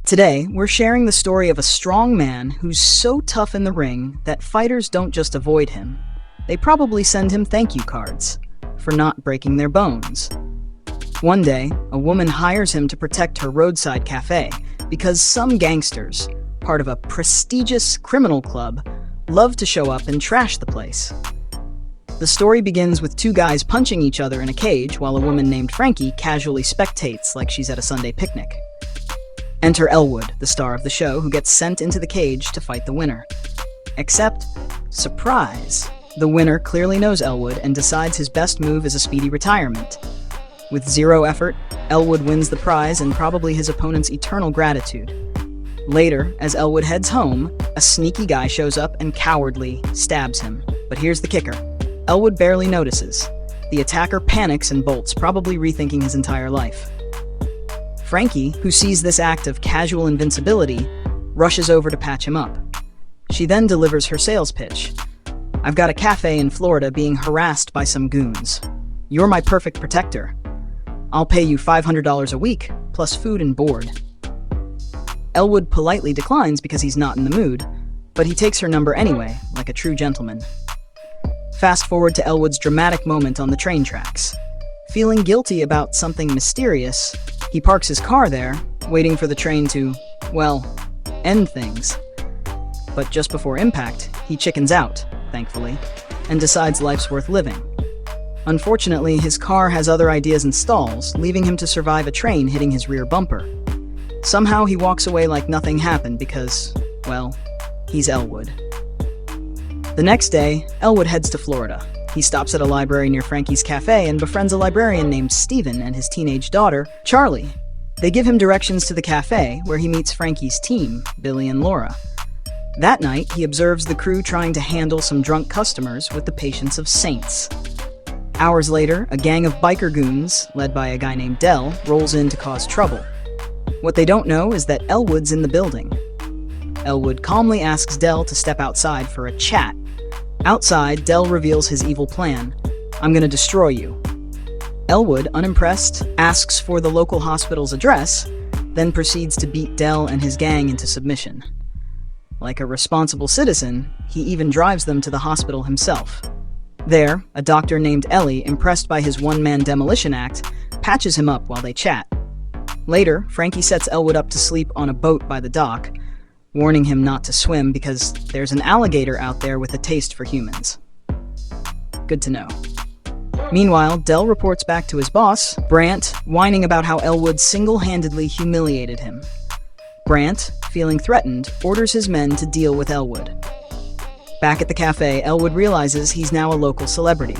Today, we're sharing the story of a strong man who's so tough in the ring that fighters don't just avoid him. They probably send him thank you cards for not breaking their bones. One day, a woman hires him to protect her roadside café because some gangsters, part of a prestigious criminal club, love to show up and trash the place. The story begins with two guys punching each other in a cage while a woman named Frankie casually spectates like she's at a Sunday picnic. Enter Elwood, the star of the show, who gets sent into the cage to fight the winner. Except, surprise, the winner clearly knows Elwood and decides his best move is a speedy retirement. With zero effort, Elwood wins the prize and probably his opponent's eternal gratitude. Later, as Elwood heads home, a sneaky guy shows up and cowardly stabs him. But here's the kicker. Elwood barely notices. The attacker panics and bolts, probably rethinking his entire life. Frankie, who sees this act of casual invincibility, rushes over to patch him up. She then delivers her sales pitch. "I've got a cafe in Florida being harassed by some goons. You're my perfect protector. I'll pay you $500 a week, plus food and board." Elwood politely declines because he's not in the mood, but he takes her number anyway, like a true gentleman. Fast forward to Elwood's dramatic moment on the train tracks. Feeling guilty about something mysterious, he parks his car there, waiting for the train to, well, end things. But just before impact, he chickens out, thankfully, and decides life's worth living. Unfortunately, his car has other ideas and stalls, leaving him to survive a train hitting his rear bumper. Somehow he walks away like nothing happened because, well, he's Elwood. The next day, Elwood heads to Florida. He stops at a library near Frankie's cafe and befriends a librarian named Steven and his teenage daughter, Charlie. They give him directions to the cafe, where he meets Frankie's team, Billy and Laura. That night, he observes the crew trying to handle some drunk customers with the patience of saints. Hours later, a gang of biker goons, led by a guy named Dell, rolls in to cause trouble. What they don't know is that Elwood's in the building. Elwood calmly asks Dell to step outside for a chat. Outside, Dell reveals his evil plan. "I'm gonna destroy you." Elwood, unimpressed, asks for the local hospital's address, then proceeds to beat Dell and his gang into submission. Like a responsible citizen, he even drives them to the hospital himself. There, a doctor named Ellie, impressed by his one-man demolition act, patches him up while they chat. Later, Frankie sets Elwood up to sleep on a boat by the dock, warning him not to swim because there's an alligator out there with a taste for humans. Good to know. Meanwhile, Dell reports back to his boss, Brant, whining about how Elwood single-handedly humiliated him. Brant, feeling threatened, orders his men to deal with Elwood. Back at the cafe, Elwood realizes he's now a local celebrity.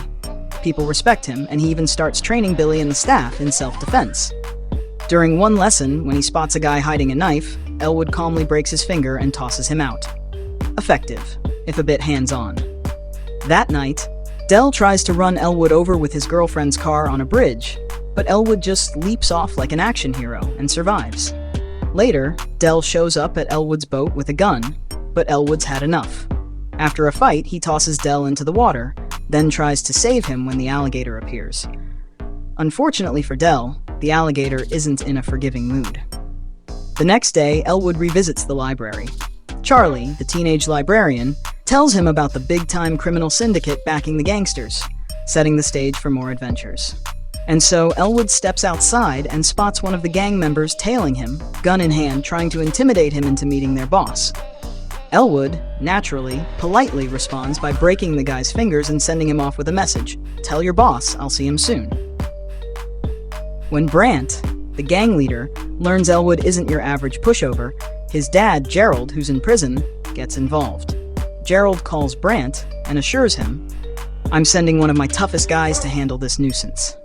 People respect him, and he even starts training Billy and the staff in self-defense. During one lesson, when he spots a guy hiding a knife, Elwood calmly breaks his finger and tosses him out. Effective, if a bit hands-on. That night, Dell tries to run Elwood over with his girlfriend's car on a bridge, but Elwood just leaps off like an action hero and survives. Later, Dell shows up at Elwood's boat with a gun, but Elwood's had enough. After a fight, he tosses Dell into the water, then tries to save him when the alligator appears. Unfortunately for Dell, the alligator isn't in a forgiving mood. The next day, Elwood revisits the library. Charlie, the teenage librarian, tells him about the big-time criminal syndicate backing the gangsters, setting the stage for more adventures. And so, Elwood steps outside and spots one of the gang members tailing him, gun in hand, trying to intimidate him into meeting their boss. Elwood, naturally, politely responds by breaking the guy's fingers and sending him off with a message. "Tell your boss, I'll see him soon." When Brant, the gang leader, learns Elwood isn't your average pushover, his dad, Gerald, who's in prison, gets involved. Gerald calls Brant and assures him, "I'm sending one of my toughest guys to handle this nuisance."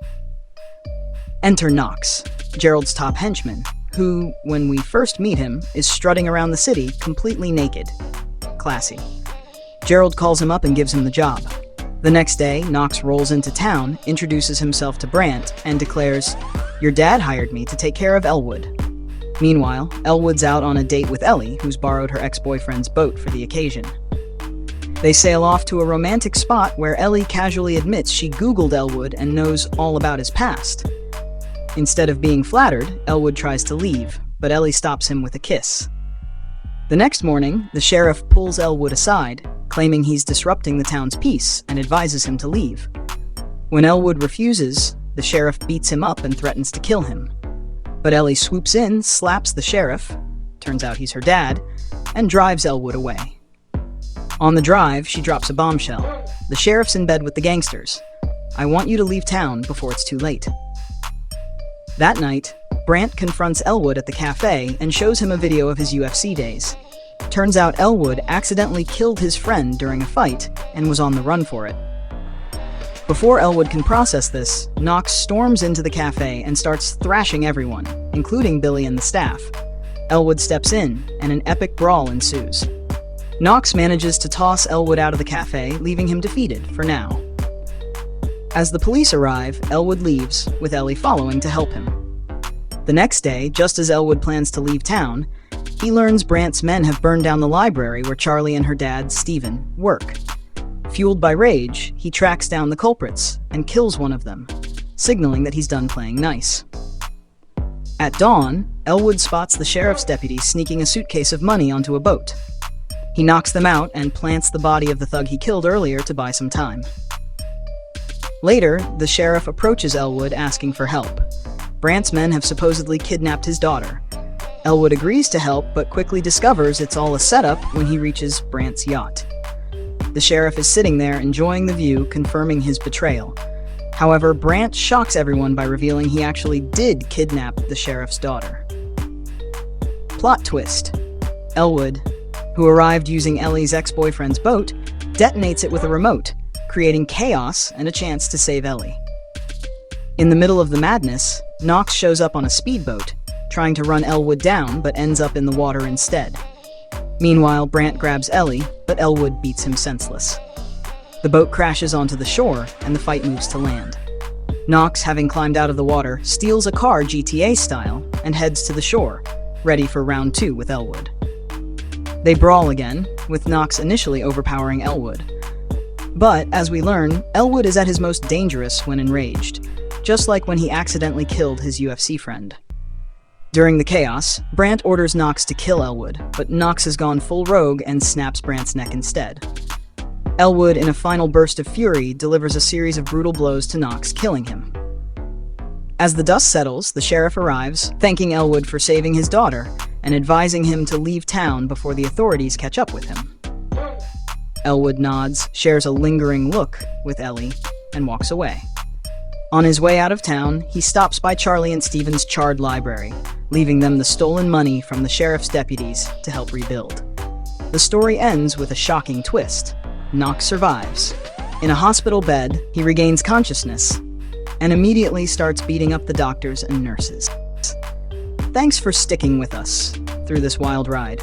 Enter Knox, Gerald's top henchman, who, when we first meet him, is strutting around the city completely naked. Classy. Gerald calls him up and gives him the job. The next day, Knox rolls into town, introduces himself to Brant, and declares, "Your dad hired me to take care of Elwood." Meanwhile, Elwood's out on a date with Ellie, who's borrowed her ex-boyfriend's boat for the occasion. They sail off to a romantic spot where Ellie casually admits she Googled Elwood and knows all about his past. Instead of being flattered, Elwood tries to leave, but Ellie stops him with a kiss. The next morning, the sheriff pulls Elwood aside, claiming he's disrupting the town's peace and advises him to leave. When Elwood refuses, the sheriff beats him up and threatens to kill him. But Ellie swoops in, slaps the sheriff, turns out he's her dad, and drives Elwood away. On the drive, she drops a bombshell. The sheriff's in bed with the gangsters. I want you to leave town before it's too late. That night, Brant confronts Elwood at the café and shows him a video of his UFC days. Turns out Elwood accidentally killed his friend during a fight and was on the run for it. Before Elwood can process this, Knox storms into the cafe and starts thrashing everyone, including Billy and the staff. Elwood steps in, and an epic brawl ensues. Knox manages to toss Elwood out of the cafe, leaving him defeated for now. As the police arrive, Elwood leaves, with Ellie following to help him. The next day, just as Elwood plans to leave town, he learns Brant's men have burned down the library where Charlie and her dad, Stephen, work. Fueled by rage, he tracks down the culprits and kills one of them, signaling that he's done playing nice. At dawn, Elwood spots the sheriff's deputies sneaking a suitcase of money onto a boat. He knocks them out and plants the body of the thug he killed earlier to buy some time. Later, the sheriff approaches Elwood asking for help. Brant's men have supposedly kidnapped his daughter. Elwood agrees to help, but quickly discovers it's all a setup when he reaches Brant's yacht. The sheriff is sitting there enjoying the view, confirming his betrayal. However, Brant shocks everyone by revealing he actually did kidnap the sheriff's daughter. Plot twist. Elwood, who arrived using Ellie's ex-boyfriend's boat, detonates it with a remote, creating chaos and a chance to save Ellie. In the middle of the madness, Knox shows up on a speedboat, trying to run Elwood down but ends up in the water instead. Meanwhile, Brant grabs Ellie, but Elwood beats him senseless. The boat crashes onto the shore, and the fight moves to land. Knox, having climbed out of the water, steals a car GTA style and heads to the shore, ready for round 2 with Elwood. They brawl again, with Knox initially overpowering Elwood. But, as we learn, Elwood is at his most dangerous when enraged, just like when he accidentally killed his UFC friend. During the chaos, Brant orders Knox to kill Elwood, but Knox has gone full rogue and snaps Brant's neck instead. Elwood, in a final burst of fury, delivers a series of brutal blows to Knox, killing him. As the dust settles, the sheriff arrives, thanking Elwood for saving his daughter, and advising him to leave town before the authorities catch up with him. Elwood nods, shares a lingering look with Ellie, and walks away. On his way out of town, he stops by Charlie and Stephen's charred library, leaving them the stolen money from the sheriff's deputies to help rebuild. The story ends with a shocking twist. Knox survives. In a hospital bed, he regains consciousness and immediately starts beating up the doctors and nurses. Thanks for sticking with us through this wild ride.